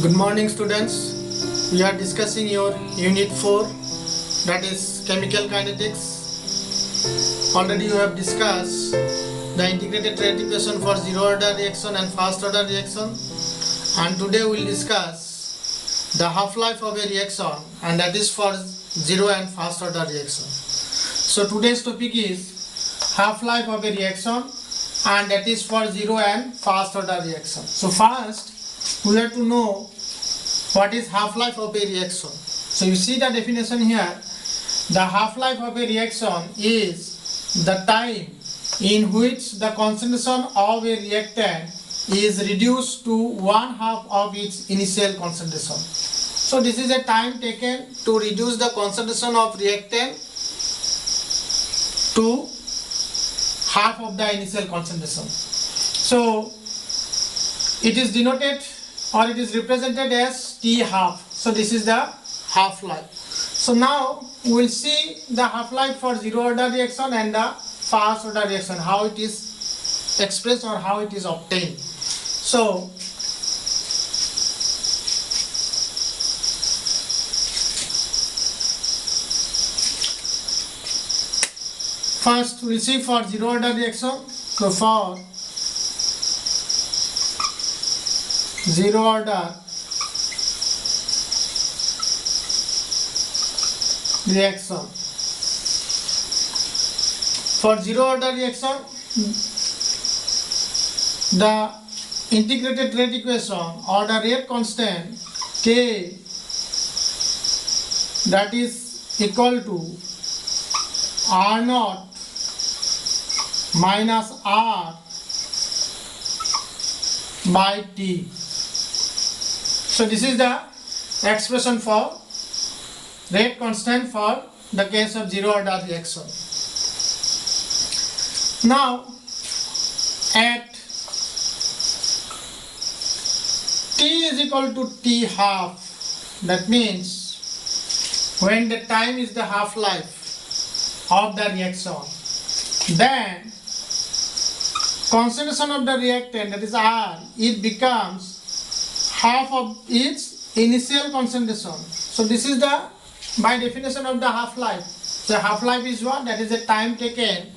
Good morning students. We are discussing your unit 4, that is chemical kinetics. Already you have discussed the integrated rate equation for zero order reaction and first order reaction, and today we will discuss the half-life of a reaction, and that is for zero and first order reaction. So today's topic is half-life of a reaction, and that is for zero and first order reaction. So first we have to know what is half-life of a reaction. So you see the definition here. The half-life of a reaction is the time in which the concentration of a reactant is reduced to 1/2 of its initial concentration. So this is a time taken to reduce the concentration of reactant to half of the initial concentration. So it is denoted or it is represented as T half. So this is the half-life. So now we will see the half-life for zero order reaction and the first order reaction, how it is expressed or how it is obtained. So first we will see for zero order reaction. So for zero order reaction. For zero order reaction, the integrated rate equation or the rate constant K, that is equal to R naught minus R by T. So this is the expression for rate constant for the case of zero order reaction. Now at T is equal to T half, that means when the time is the half-life of the reaction, then concentration of the reactant, that is R, it becomes half of its initial concentration. So this is the by definition of the half-life. So half-life is what? That is the time taken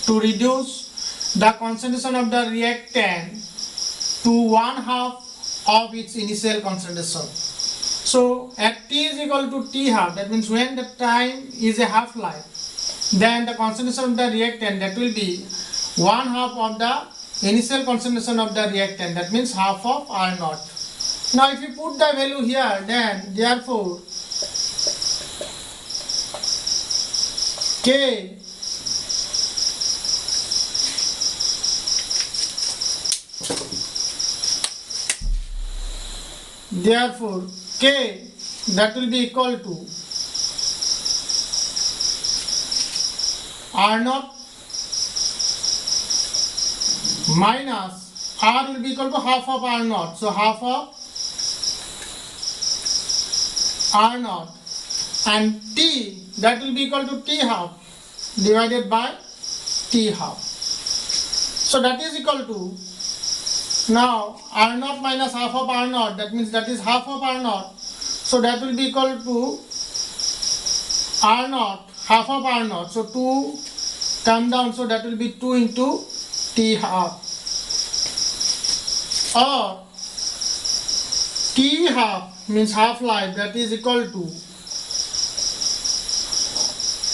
to reduce the concentration of the reactant to 1/2 of its initial concentration. So at T is equal to T half, that means when the time is a half-life, then the concentration of the reactant, that will be 1/2 of the initial concentration of the reactant, that means half of R naught. Now if you put the value here, then therefore K that will be equal to R naught minus R will be equal to half of R naught. So half of R naught, and T that will be equal to T half divided by T half. So that is equal to, now R naught minus half of R naught, that means that is half of R naught. So that will be equal to R naught, half of R naught. So 2 come down, so that will be 2 into T half, or T half means half-life, that is equal to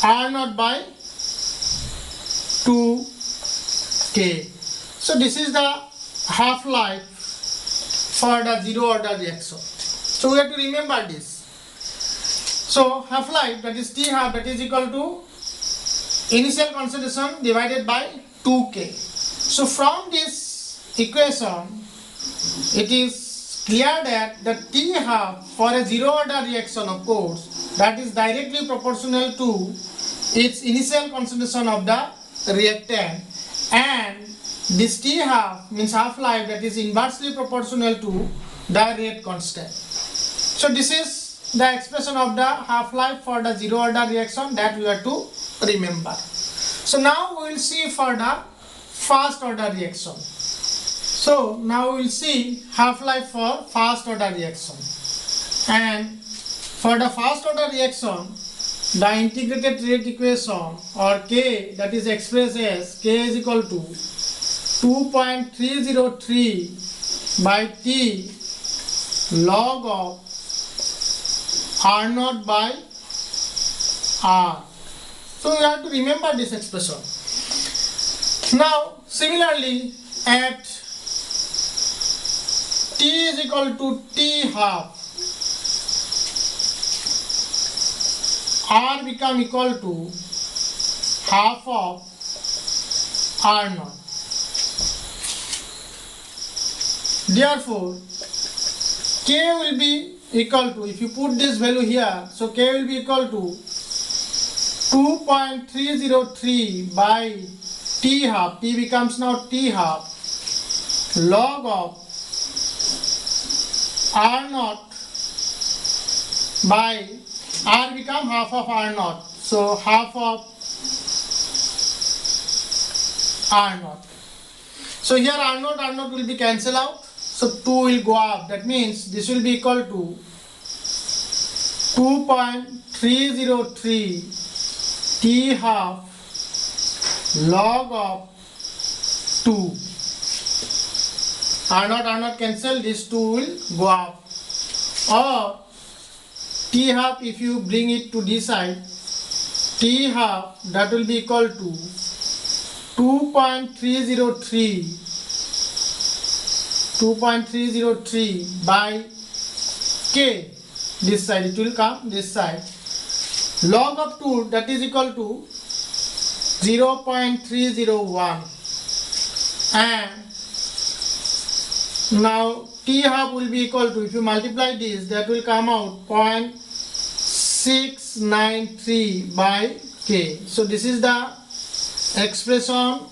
R naught by 2K. So this is the half-life for the zero order reaction. So we have to remember this. So half-life, that is T half, that is equal to initial concentration divided by 2K. So from this equation, it is clear that the T half for a zero order reaction, of course, that is directly proportional to its initial concentration of the reactant, and this T half means half-life, that is inversely proportional to the rate constant. So this is the expression of the half-life for the zero order reaction that we have to remember. So now we will see for the first order reaction. So now we will see half-life for first order reaction. And for the first order reaction, the integrated rate equation or K, that is expressed as K is equal to 2.303 by T log of R naught by R. So you have to remember this expression. Now similarly at T is equal to T half, R become equal to half of R naught. Therefore, K will be equal to, if you put this value here, so K will be equal to 2.303 by T half, T becomes now T half, log of R naught by R become half of R naught, so half of R naught. So here R naught will be cancelled out, so 2 will go up, that means this will be equal to 2.303 T half log of 2. R naught cancel, this 2 will go up. Or T half, if you bring it to this side, T half, that will be equal to 2.303 by K, this side, it will come this side, log of 2, that is equal to 0.301, and now T half will be equal to, if you multiply this, that will come out 0.693 by K. So this is the expression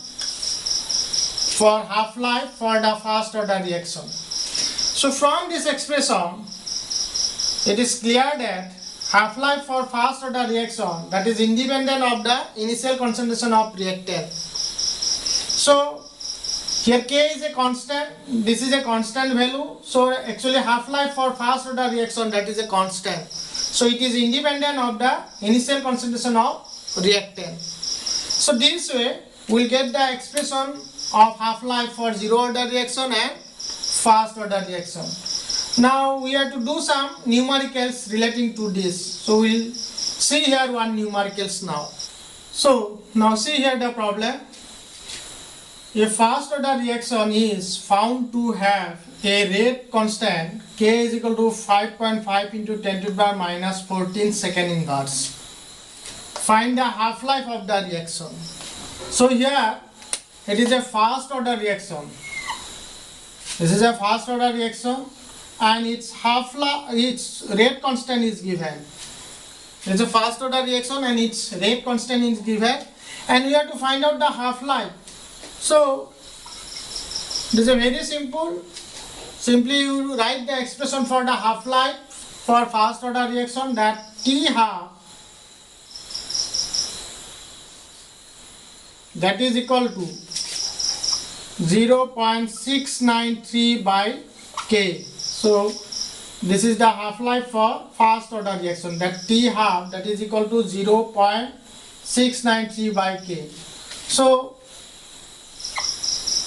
for half-life for the first order reaction. So from this expression, it is clear that half-life for first order reaction, that is independent of the initial concentration of reactant. So here K is a constant, this is a constant value, so actually half-life for first order reaction, that is a constant. So it is independent of the initial concentration of reactant. So this way we will get the expression of half-life for zero order reaction and first order reaction. Now we have to do some numericals relating to this. So we will see here one numericals now. So now see here the problem. A first order reaction is found to have a rate constant K is equal to 5.5 into 10 to the power minus 14 second inverse. Find the half-life of the reaction. So here it is a first order reaction. This is a first order reaction and its half-life, its rate constant is given. It is a first order reaction and its rate constant is given, and we have to find out the half-life. So this is a very simple. Simply you write the expression for the half-life for first order reaction, that T half, that is equal to 0.693 by K. So this is the half-life for first order reaction, that T half, that is equal to 0.693 by K. So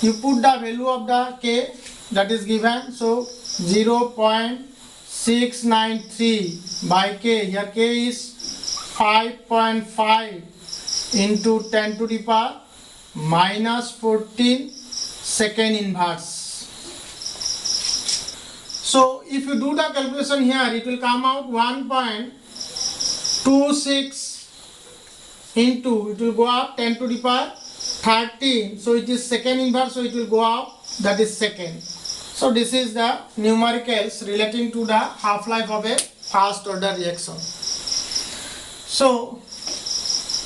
you put the value of the K that is given, so 0.693 by K, here K is 5.5 into 10 to the power minus 14 second inverse. So if you do the calculation here, it will come out 1.26 into, it will go up 10 to the power 13, so it is second inverse, so it will go up, that is second. So this is the numericals relating to the half-life of a first order reaction. So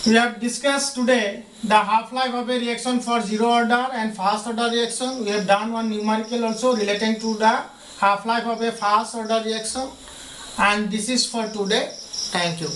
we have discussed today the half-life of a reaction for zero order and first order reaction. We have done one numerical also relating to the half-life of a first order reaction, and this is for today. Thank you.